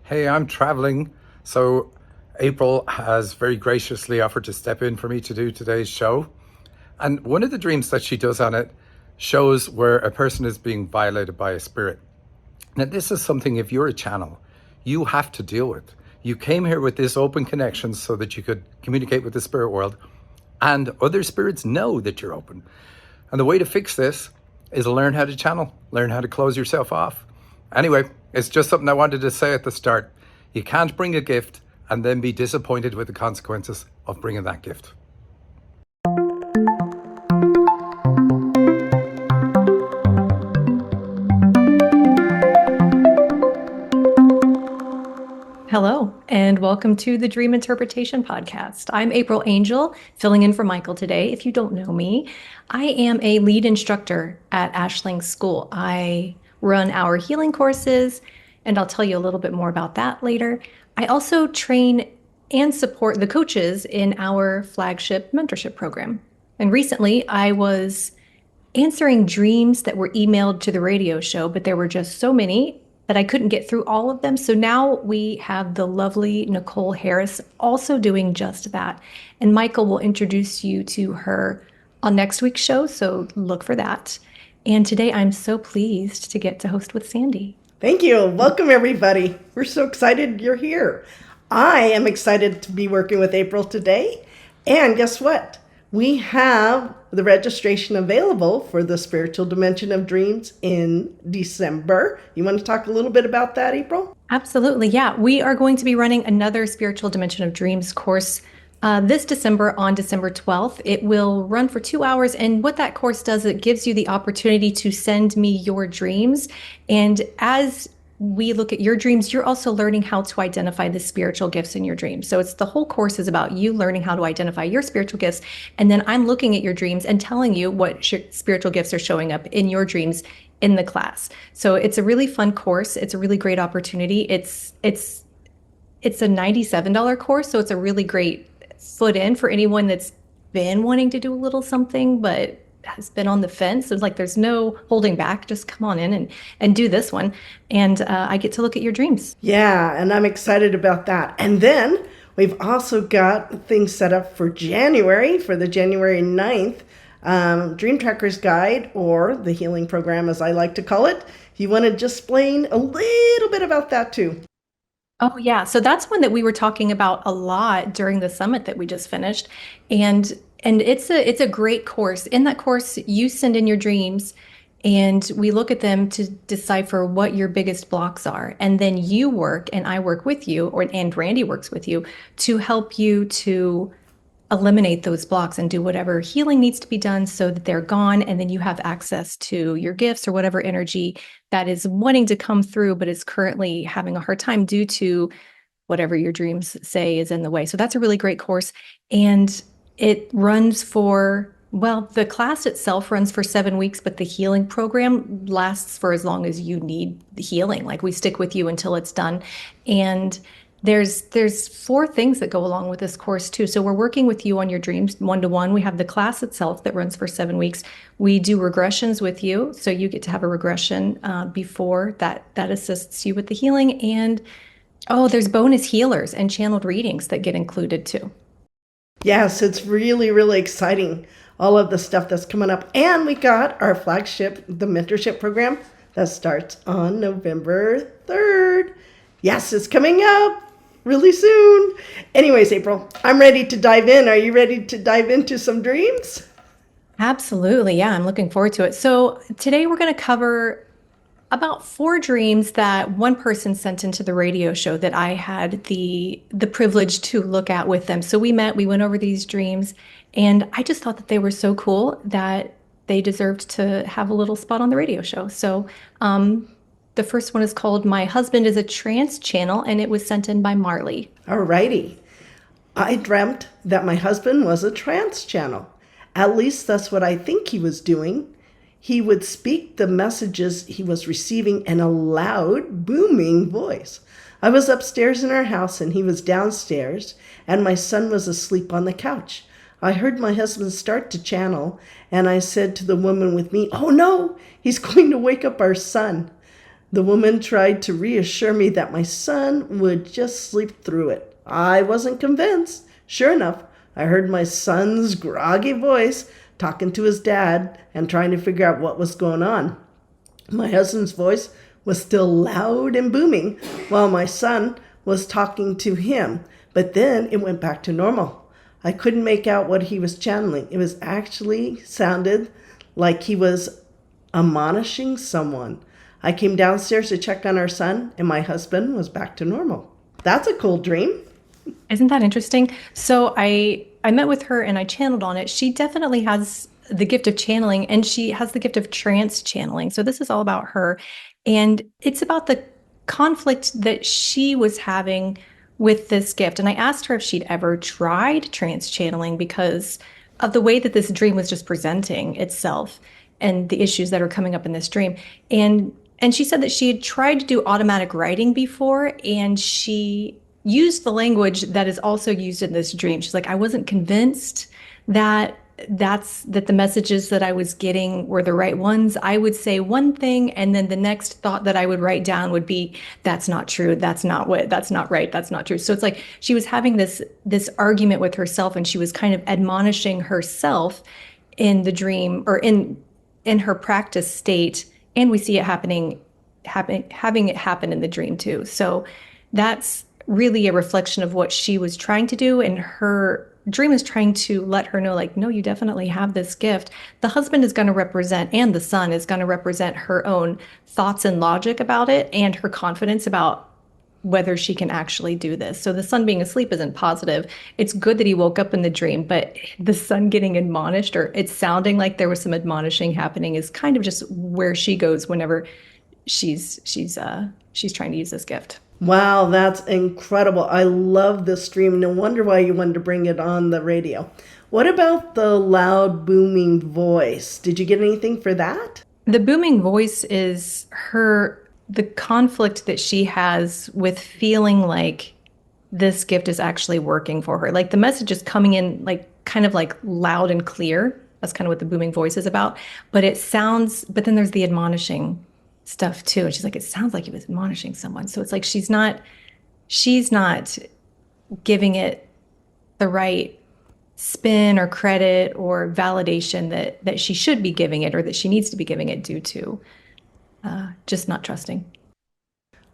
Hey, I'm traveling, so April has very graciously offered to step in for me to do today's show. And one of the dreams that she does on it shows where a person is being violated by a spirit. Now, this is something, if you're a channel, you have to deal with. You came here with this open connection so that you could communicate with the spirit world, and other spirits know that you're open. And the way to fix this is learn how to channel, learn how to close yourself off. Anyway, it's just something I wanted to say at the start. You can't bring a gift and then be disappointed with the consequences of bringing that gift. Hello, and welcome to the Dream Interpretation Podcast. I'm April Angel, filling in for Michael today. If you don't know me, I am a lead instructor at Ashling School. I run our healing courses, and I'll tell you a little bit more about that later. I also train and support the coaches in our flagship mentorship program. And recently, I was answering dreams that were emailed to the radio show, but there were just so many that I couldn't get through all of them. So now we have the lovely Nicole Harris also doing just that. And Michael will introduce you to her on next week's show. So look for that. And today I'm so pleased to get to host with Sandy. Thank you. Welcome, everybody. We're so excited you're here. I am excited to be working with April today. And guess what? We have the registration available for the Spiritual Dimension of Dreams in December. You want to talk a little bit about that, April? Absolutely. Yeah. We are going to be running another Spiritual Dimension of Dreams course this December on December 12th. It will run for 2 hours. And what that course does, it gives you the opportunity to send me your dreams. And as we look at your dreams, you're also learning how to identify the spiritual gifts in your dreams. So it's the whole course is about you learning how to identify your spiritual gifts. And then I'm looking at your dreams and telling you what spiritual gifts are showing up in your dreams in the class. So it's a really fun course. It's a really great opportunity. It's a $97 course. So it's a really great foot in for anyone that's been wanting to do a little something, but has been on the fence. It's like there's no holding back. Just come on in and do this one. And I get to look at your dreams. Yeah, and I'm excited about that. And then we've also got things set up for January, for the January 9th Dream Tracker's Guide, or the healing program, as I like to call it. You want to just explain a little bit about that too? Oh, yeah. So that's one that we were talking about a lot during the summit that we just finished. And it's a great course. In that course, you send in your dreams and we look at them to decipher what your biggest blocks are. And then you work and I work with you, and Randy works with you to help you to eliminate those blocks and do whatever healing needs to be done so that they're gone. And then you have access to your gifts or whatever energy that is wanting to come through, but is currently having a hard time due to whatever your dreams say is in the way. So that's a really great course. And it runs for, well, the class itself runs for 7 weeks, but the healing program lasts for as long as you need the healing. Like we stick with you until it's done. And there's 4 things that go along with this course too. So we're working with you on your dreams one-to-one. We have the class itself that runs for 7 weeks. We do regressions with you. So you get to have a regression before that assists you with the healing. And there's bonus healers and channeled readings that get included too. Yes, it's really, really exciting, all of the stuff that's coming up. And we got our flagship, the mentorship program, that starts on November 3rd. Yes, it's coming up really soon. Anyways, April, I'm ready to dive in. Are you ready to dive into some dreams? Absolutely. Yeah, I'm looking forward to it. So today we're going to cover about 4 dreams that one person sent into the radio show that I had the privilege to look at with them. So we went over these dreams, and I just thought that they were so cool that they deserved to have a little spot on the radio show. So the first one is called My Husband is a Trance Channel, and it was sent in by Marley. Alrighty. I dreamt that my husband was a trance channel. At least that's what I think he was doing. He would speak the messages he was receiving in a loud, booming voice. I was upstairs in our house and he was downstairs, and my son was asleep on the couch. I heard my husband start to channel, and I said to the woman with me, "Oh no, he's going to wake up our son." The woman tried to reassure me that my son would just sleep through it. I wasn't convinced. Sure enough, I heard my son's groggy voice talking to his dad and trying to figure out what was going on. My husband's voice was still loud and booming while my son was talking to him, but then it went back to normal. I couldn't make out what he was channeling. It was actually sounded like he was admonishing someone. I came downstairs to check on our son, and my husband was back to normal. That's a cool dream. Isn't that interesting? So I met with her and I channeled on it. She definitely has the gift of channeling, and she has the gift of trance channeling. So this is all about her. And it's about the conflict that she was having with this gift. And I asked her if she'd ever tried trance channeling because of the way that this dream was just presenting itself and the issues that are coming up in this dream. And she said that she had tried to do automatic writing before, and she used the language that is also used in this dream. She's like, I wasn't convinced that the messages that I was getting were the right ones. I would say one thing, and then the next thought that I would write down would be, that's not true, that's not right, that's not true. So it's like she was having this argument with herself, and she was kind of admonishing herself in the dream, or in her practice state, and we see it having it happen in the dream too. So that's really a reflection of what she was trying to do, and her dream is trying to let her know, like, no, you definitely have this gift. The husband is going to represent, and the son is going to represent her own thoughts and logic about it, and her confidence about whether she can actually do this. So the son being asleep isn't positive. It's good that he woke up in the dream, but the son getting admonished, or it's sounding like there was some admonishing happening, is kind of just where she goes whenever she's trying to use this gift. Wow, that's incredible. I love this dream. No wonder why you wanted to bring it on the radio. What about the loud, booming voice? Did you get anything for that? The booming voice is the conflict that she has with feeling like this gift is actually working for her. Like the message is coming in like kind of like loud and clear. That's kind of what the booming voice is about. But then there's the admonishing stuff too. And she's like, it sounds like he was admonishing someone. So it's like she's not giving it the right spin or credit or validation that she should be giving it, or that she needs to be giving it, due to just not trusting.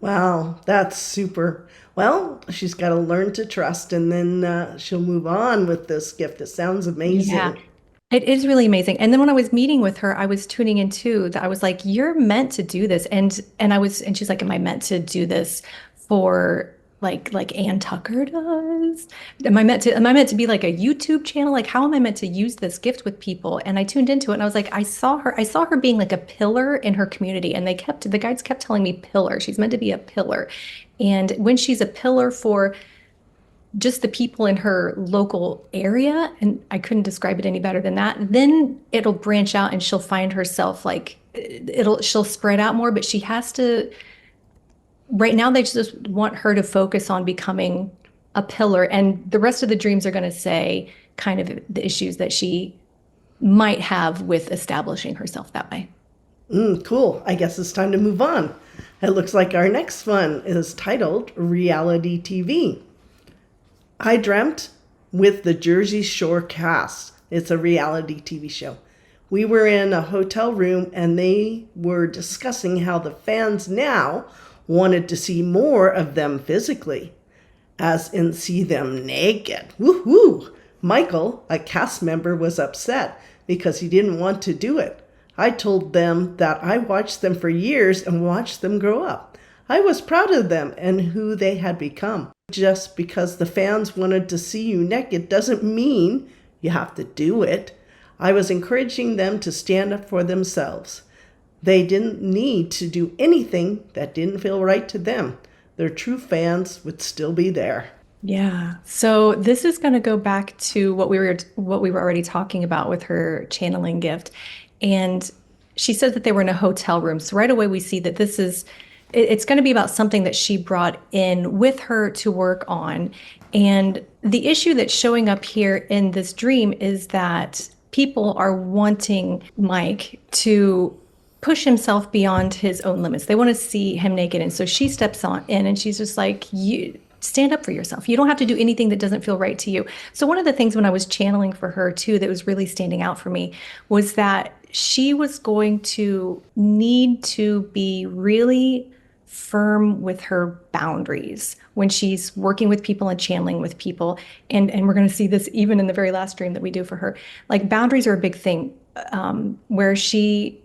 Wow, that's super. Well, she's got to learn to trust, and then she'll move on with this gift. It sounds amazing. Yeah. It is really amazing. And then when I was meeting with her, I was tuning in too, that I was like, you're meant to do this. And she's like, am I meant to do this for like Ann Tucker does? Am I meant to be like a YouTube channel? Like, how am I meant to use this gift with people? And I tuned into it, and I was like, I saw her being like a pillar in her community. And the guides kept telling me pillar. She's meant to be a pillar. And when she's a pillar for just the people in her local area, and I couldn't describe it any better than that, then it'll branch out and she'll find herself like she'll spread out more. But she has to, right now they just want her to focus on becoming a pillar, and the rest of the dreams are going to say kind of the issues that she might have with establishing herself that way. Cool. I guess it's time to move on. It looks like our next one is titled Reality TV. I dreamt with the Jersey Shore cast. It's a reality TV show. We were in a hotel room, and they were discussing how the fans now wanted to see more of them physically, as in see them naked. Woohoo! Michael, a cast member, was upset because he didn't want to do it. I told them that I watched them for years and watched them grow up. I was proud of them and who they had become. Just because the fans wanted to see you naked doesn't mean you have to do it. I was encouraging them to stand up for themselves. They didn't need to do anything that didn't feel right to them. Their true fans would still be there. Yeah. So this is going to go back to what we were already talking about with her channeling gift. And she said that they were in a hotel room. So right away we see that it's going to be about something that she brought in with her to work on. And the issue that's showing up here in this dream is that people are wanting Mike to push himself beyond his own limits. They want to see him naked. And so she steps on in and she's just like, you stand up for yourself. You don't have to do anything that doesn't feel right to you. So one of the things when I was channeling for her too, that was really standing out for me was that she was going to need to be really firm with her boundaries when she's working with people and channeling with people. And we're going to see this even in the very last dream that we do for her. Like boundaries are a big thing, where she,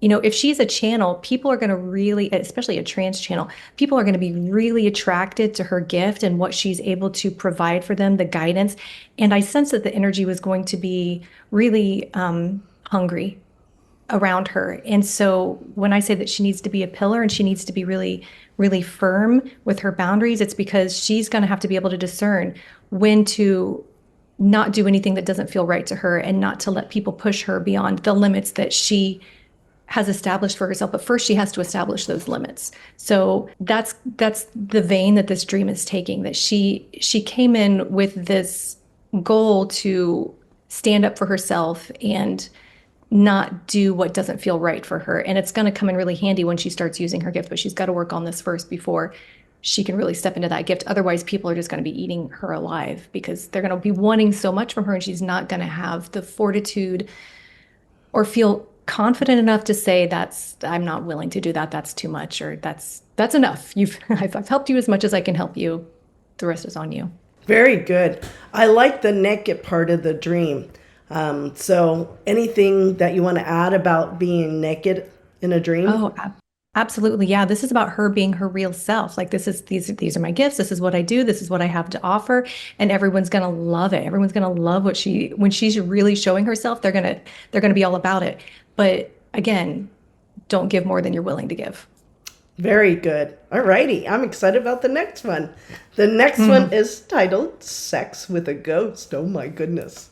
if she's a channel, people are going to really, especially a trance channel, people are going to be really attracted to her gift and what she's able to provide for them, the guidance. And I sense that the energy was going to be really hungry around her. And so when I say that she needs to be a pillar and she needs to be really, really firm with her boundaries, it's because she's going to have to be able to discern when to not do anything that doesn't feel right to her and not to let people push her beyond the limits that she has established for herself. But first she has to establish those limits. So that's the vein that this dream is taking, that she came in with this goal to stand up for herself and not do what doesn't feel right for her. And it's going to come in really handy when she starts using her gift, but she's got to work on this first before she can really step into that gift. Otherwise, people are just going to be eating her alive because they're going to be wanting so much from her and she's not going to have the fortitude or feel confident enough to say I'm not willing to do that. That's too much, or that's enough. I've helped you as much as I can help you. The rest is on you. Very good. I like the naked part of the dream. So anything that you want to add about being naked in a dream? Oh, absolutely. Yeah. This is about her being her real self. Like these are my gifts. This is what I do. This is what I have to offer. And everyone's going to love it. Everyone's going to love when she's really showing herself, they're going to be all about it. But again, don't give more than you're willing to give. Very good. All righty. I'm excited about the next one. The next one is titled Sex with a Ghost. Oh my goodness.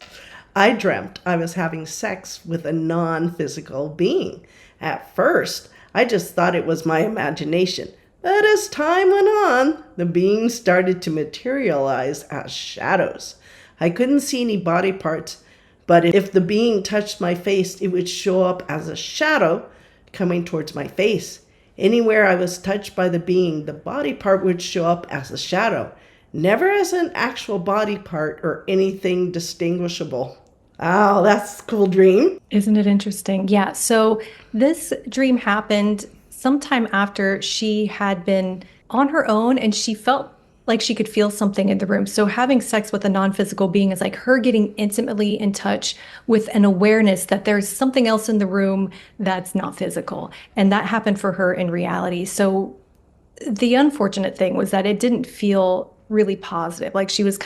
I dreamt I was having sex with a non-physical being. At first, I just thought it was my imagination. But as time went on, the being started to materialize as shadows. I couldn't see any body parts, but if the being touched my face, it would show up as a shadow coming towards my face. Anywhere I was touched by the being, the body part would show up as a shadow, never as an actual body part or anything distinguishable. Wow, that's a cool dream. Isn't it interesting? Yeah. So this dream happened sometime after she had been on her own and she felt like she could feel something in the room. So having sex with a non-physical being is like her getting intimately in touch with an awareness that there's something else in the room that's not physical. And that happened for her in reality. So the unfortunate thing was that it didn't feel really positive. Like she was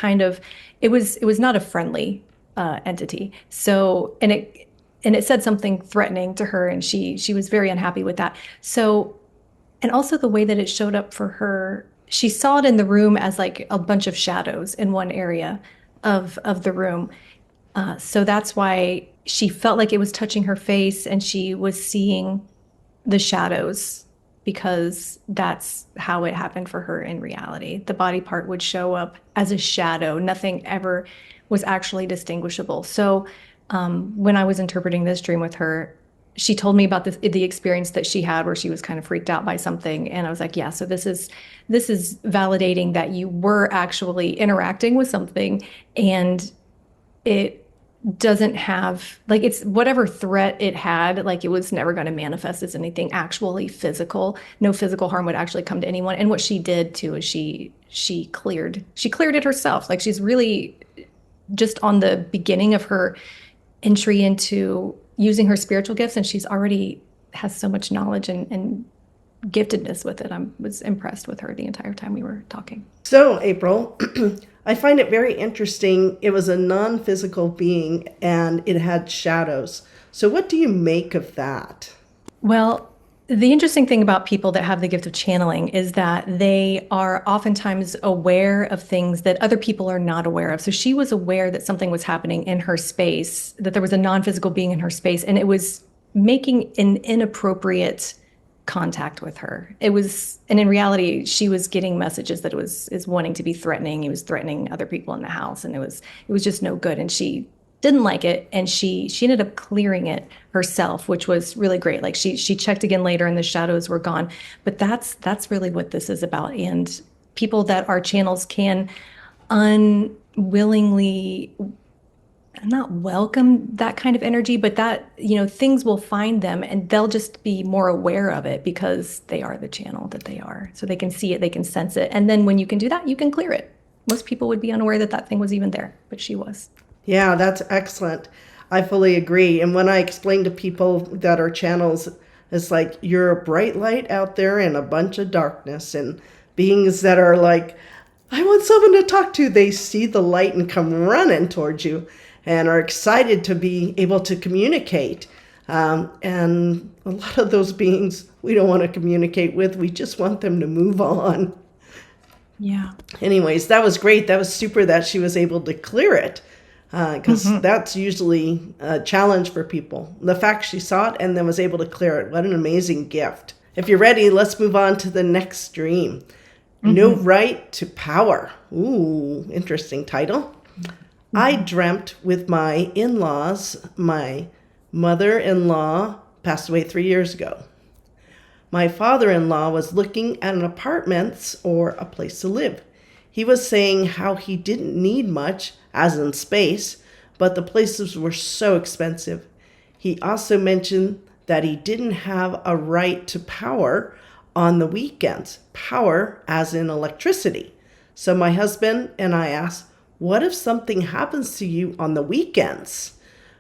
it was not a friendly entity. So, and it said something threatening to her and she was very unhappy with that. So, and also the way that it showed up for her, she saw it in the room as like a bunch of shadows in one area of the room. So that's why she felt like it was touching her face and she was seeing the shadows, because that's how it happened for her in reality. The body part would show up as a shadow. Nothing ever was actually distinguishable. So when I was interpreting this dream with her, she told me about the experience that she had where she was kind of freaked out by something. And I was like, yeah, so this is validating that you were actually interacting with something and it doesn't have, like, it's whatever threat it had, like it was never going to manifest as anything actually physical. No physical harm would actually come to anyone. And what she did too is she cleared it herself. Like she's really just on the beginning of her entry into using her spiritual gifts, and she's already has so much knowledge and giftedness with it. I was impressed with her the entire time we were talking. So, April, I find it very interesting. It was a non-physical being and it had shadows. So what do you make of that? Well, the interesting thing about people that have the gift of channeling is that they are oftentimes aware of things that other people are not aware of. So she was aware that something was happening in her space, that there was a non-physical being in her space, and it was making an inappropriate contact with her. And in reality, she was getting messages that is wanting to be threatening. He was threatening other people in the house, and it was just no good. And she didn't like it, and she ended up clearing it herself, which was really great. Like she checked again later and the shadows were gone. But that's really what this is about. And people that are channels can unwillingly not welcome that kind of energy, but that, things will find them and they'll just be more aware of it because they are the channel that they are. So they can see it, they can sense it. And then when you can do that, you can clear it. Most people would be unaware that that thing was even there, but she was. Yeah, that's excellent. I fully agree. And when I explain to people that are channels, it's like you're a bright light out there in a bunch of darkness, and beings that are like, I want someone to talk to, they see the light and come running towards you and are excited to be able to communicate. And a lot of those beings we don't want to communicate with. We just want them to move on. Yeah. Anyways, that was great. That was super that she was able to clear it, because that's usually a challenge for people. The fact she saw it and then was able to clear it. What an amazing gift. If you're ready, let's move on to the next dream. No right to power. Ooh, interesting title. I dreamt with my in-laws. My mother-in-law passed away 3 years ago. My father-in-law was looking at an apartment or a place to live. He was saying how he didn't need much, as in space, but the places were so expensive. He also mentioned that he didn't have a right to power on the weekends. Power as in electricity. So my husband and I asked, what if something happens to you on the weekends?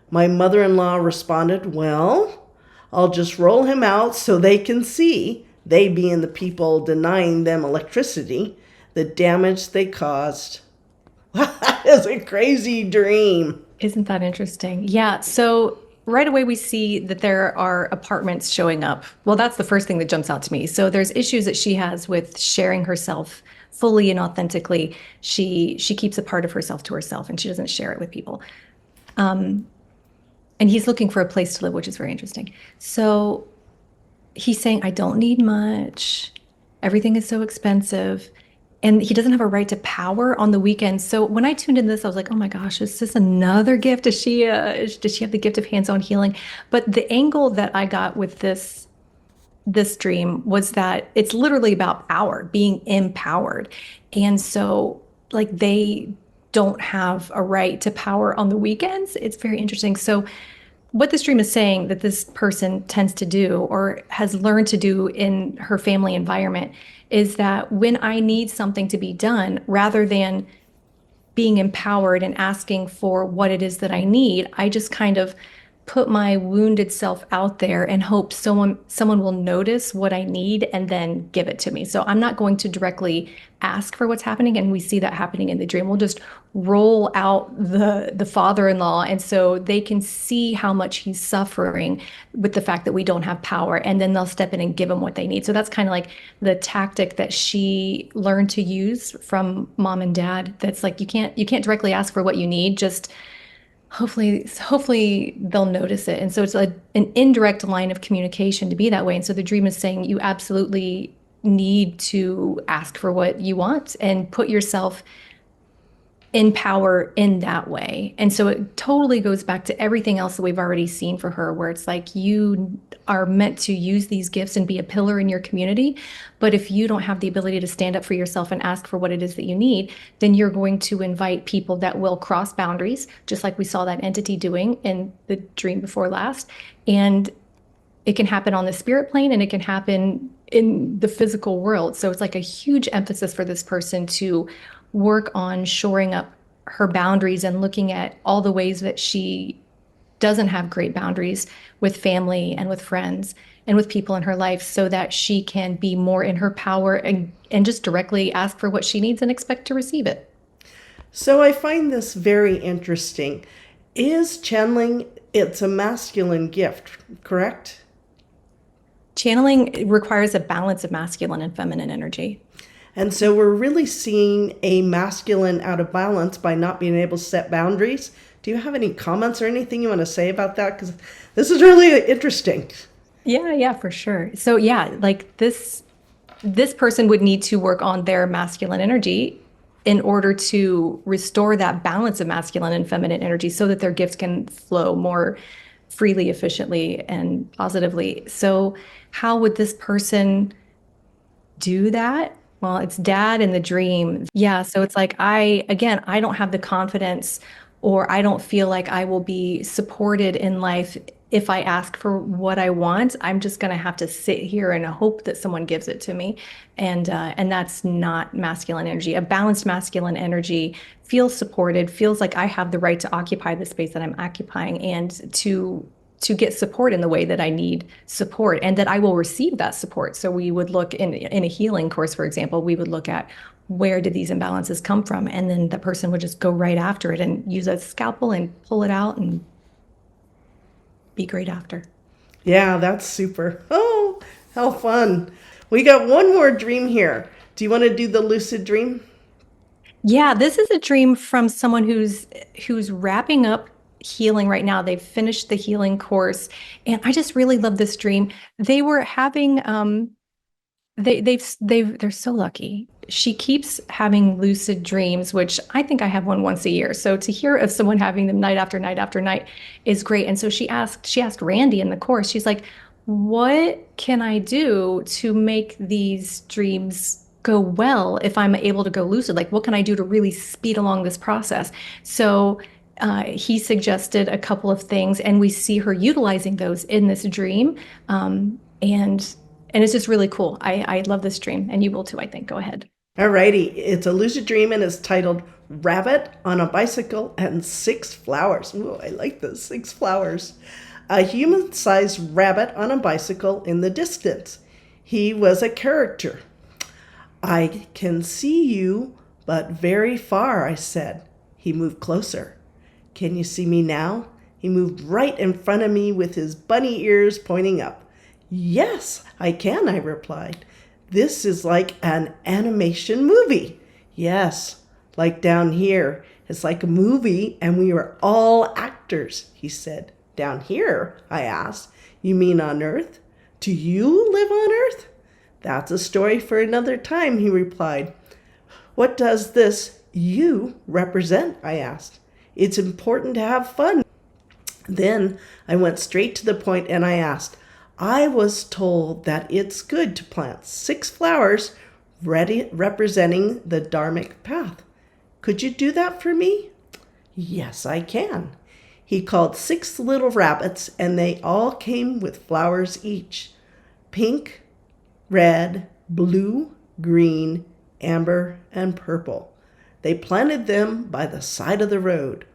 My mother-in-law responded, well, I'll just roll him out so they can see, they being the people denying them electricity, the damage they caused. That is a crazy dream. Isn't that interesting? Yeah. So right away we see that there are apartments showing up. Well, that's the first thing that jumps out to me. So there's issues that she has with sharing herself fully and authentically. She keeps a part of herself to herself and she doesn't share it with people. And he's looking for a place to live, which is very interesting. So he's saying, I don't need much. Everything is so expensive. And he doesn't have a right to power on the weekends. So when I tuned in this, I was like, oh my gosh, is this another gift? Does she have the gift of hands-on healing? But the angle that I got with this dream was that it's literally about power, being empowered. And so like they don't have a right to power on the weekends. It's very interesting. So what this dream is saying that this person tends to do or has learned to do in her family environment is that when I need something to be done, rather than being empowered and asking for what it is that I need, I just kind of put my wounded self out there and hope someone will notice what I need and then give it to me. So I'm not going to directly ask for what's happening, and we see that happening in the dream. We'll just roll out the father-in-law, and so they can see how much he's suffering with the fact that we don't have power, and then they'll step in and give him what they need. So that's kind of like the tactic that she learned to use from mom and dad. That's like you can't directly ask for what you need, just hopefully they'll notice it. And so it's an indirect line of communication to be that way. And so the dream is saying you absolutely need to ask for what you want and put yourself in power in that way. And so it totally goes back to everything else that we've already seen for her, where it's like you are meant to use these gifts and be a pillar in your community. But if you don't have the ability to stand up for yourself and ask for what it is that you need, then you're going to invite people that will cross boundaries, just like we saw that entity doing in the dream before last. And it can happen on the spirit plane and it can happen in the physical world. So it's like a huge emphasis for this person to work on shoring up her boundaries and looking at all the ways that she doesn't have great boundaries with family and with friends and with people in her life, so that she can be more in her power and just directly ask for what she needs and expect to receive it. So I find this very interesting. Is channeling, it's a masculine gift, correct? Channeling requires a balance of masculine and feminine energy. And so we're really seeing a masculine out of balance by not being able to set boundaries. Do you have any comments or anything you want to say about that? Because this is really interesting. Yeah, for sure. So yeah, like this person would need to work on their masculine energy in order to restore that balance of masculine and feminine energy so that their gifts can flow more freely, efficiently, and positively. So, how would this person do that? Well, it's dad in the dream. Yeah. So it's like, I don't have the confidence, or I don't feel like I will be supported in life if I ask for what I want. I'm just going to have to sit here and hope that someone gives it to me. And that's not masculine energy. A balanced masculine energy feels supported, feels like I have the right to occupy the space that I'm occupying, and to get support in the way that I need support, and that I will receive that support. So we would look in a healing course, for example, we would look at where did these imbalances come from? And then the person would just go right after it and use a scalpel and pull it out and be great after. Yeah, that's super. Oh, how fun. We got one more dream here. Do you want to do the lucid dream? Yeah, this is a dream from someone who's wrapping up healing right now. They've finished the healing course, and I just really love this dream. They were having they're so lucky. She keeps having lucid dreams, which I think I have one once a year. So to hear of someone having them night after night after night is great. And so she asked Randy in the course, she's like, what can I do to make these dreams go well if I'm able to go lucid? Like, what can I do to really speed along this process? So he suggested a couple of things, and we see her utilizing those in this dream. And it's just really cool. I love this dream, and you will too, I think. Go ahead. Alrighty, it's a lucid dream and it's titled Rabbit on a Bicycle and Six Flowers. Ooh, I like those 6 flowers. A human-sized rabbit on a bicycle in the distance. He was a character. I can see you, but very far, I said. He moved closer. Can you see me now? He moved right in front of me with his bunny ears pointing up. Yes, I can, I replied. This is like an animation movie. Yes, like down here. It's like a movie and we are all actors, he said. Down here? I asked. You mean on Earth? Do you live on Earth? That's a story for another time, he replied. What does this you represent? I asked. It's important to have fun. Then I went straight to the point and I asked, I was told that it's good to plant 6 flowers representing the dharmic path. Could you do that for me? Yes, I can. He called 6 little rabbits and they all came with flowers each. Pink, red, blue, green, amber, and purple. They planted them by the side of the road,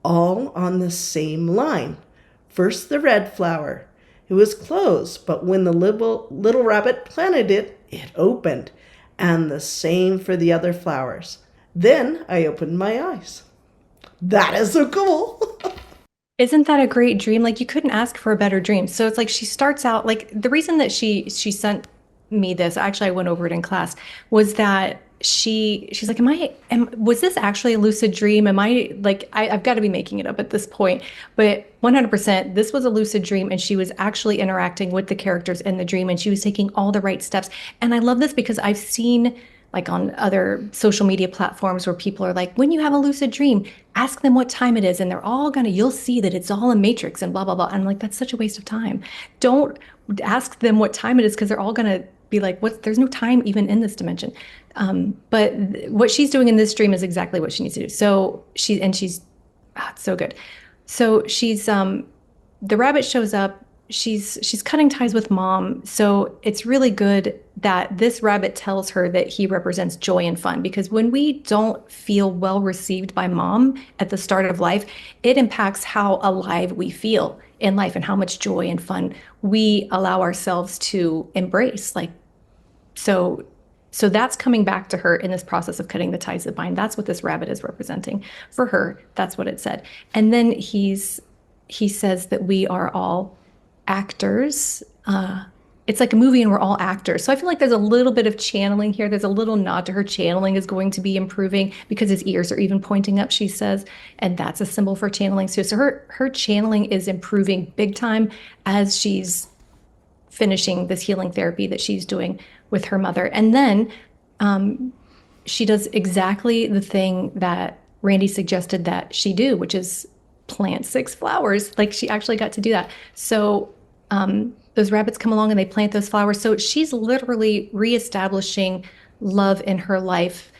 all on the same line. First the red flower. It was closed, but when the little rabbit planted it, it opened, and the same for the other flowers. Then I opened my eyes. That is so cool. Isn't that a great dream? Like, you couldn't ask for a better dream. So it's like she starts out, like, the reason that she sent me this, actually I went over it in class, was that she's like, was this actually a lucid dream? Am I like, I've got to be making it up at this point, but 100% this was a lucid dream, and she was actually interacting with the characters in the dream, and she was taking all the right steps. And I love this because I've seen, like, on other social media platforms where people are like, when you have a lucid dream, ask them what time it is, and you'll see that it's all a matrix and blah blah blah. I'm like, that's such a waste of time. Don't ask them what time it is, because they're all gonna be like, there's no time even in this dimension. But what she's doing in this dream is exactly what she needs to do. So she's it's so good. So the rabbit shows up. She's cutting ties with mom. So it's really good that this rabbit tells her that he represents joy and fun, because when we don't feel well received by mom at the start of life, it impacts how alive we feel in life and how much joy and fun we allow ourselves to embrace. Like, so that's coming back to her in this process of cutting the ties that bind. That's what this rabbit is representing for her. That's what it said. And then he says that we are all actors. It's like a movie and we're all actors. So I feel like there's a little bit of channeling here. There's a little nod to her channeling is going to be improving, because his ears are even pointing up, she says. And that's a symbol for channeling too. So her channeling is improving big time as she's finishing this healing therapy that she's doing with her mother. And then she does exactly the thing that Randy suggested that she do, which is plant 6 flowers. Like she actually got to do that. So those rabbits come along and they plant those flowers. So she's literally reestablishing love in her life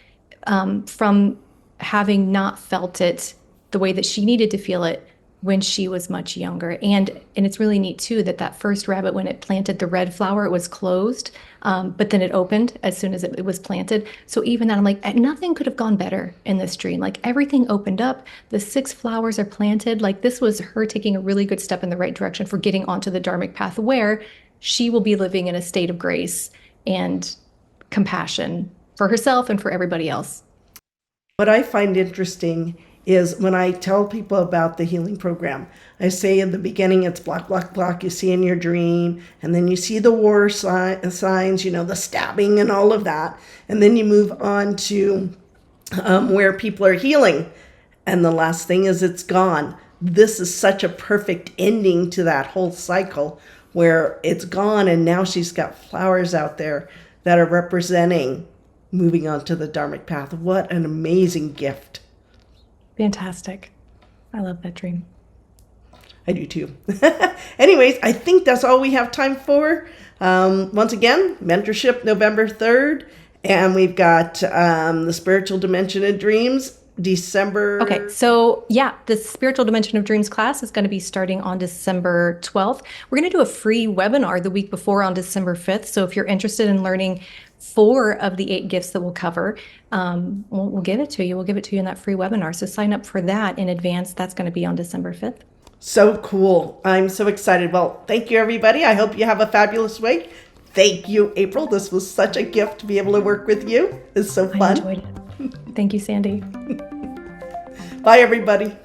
from having not felt it the way that she needed to feel it when she was much younger. And it's really neat too that that first rabbit, when it planted the red flower, it was closed, but then it opened as soon as it was planted. So even that, I'm like, nothing could have gone better in this dream. Like everything opened up, the 6 flowers are planted. Like this was her taking a really good step in the right direction for getting onto the dharmic path where she will be living in a state of grace and compassion for herself and for everybody else. What I find interesting is when I tell people about the healing program, I say in the beginning it's block, block, block you see in your dream, and then you see the war signs, you know, the stabbing and all of that, and then you move on to where people are healing, and the last thing is it's gone. This is such a perfect ending to that whole cycle where it's gone, and now she's got flowers out there that are representing moving on to the dharmic path. What an amazing gift. Fantastic. I love that dream. I do too. Anyways, I think that's all we have time for. Once again, mentorship November 3rd. And we've got the spiritual dimension of dreams December. Okay, so yeah, the Spiritual Dimension of Dreams class is going to be starting on December 12th. We're going to do a free webinar the week before on December 5th. So if you're interested in learning 4 of the 8 gifts that we'll cover, we'll give it to you. We'll give it to you in that free webinar. So sign up for that in advance. That's going to be on December 5th. So cool. I'm so excited. Well, thank you, everybody. I hope you have a fabulous week. Thank you, April. This was such a gift to be able to work with you. It's so fun. I enjoyed it. Thank you, Sandy. Bye, everybody.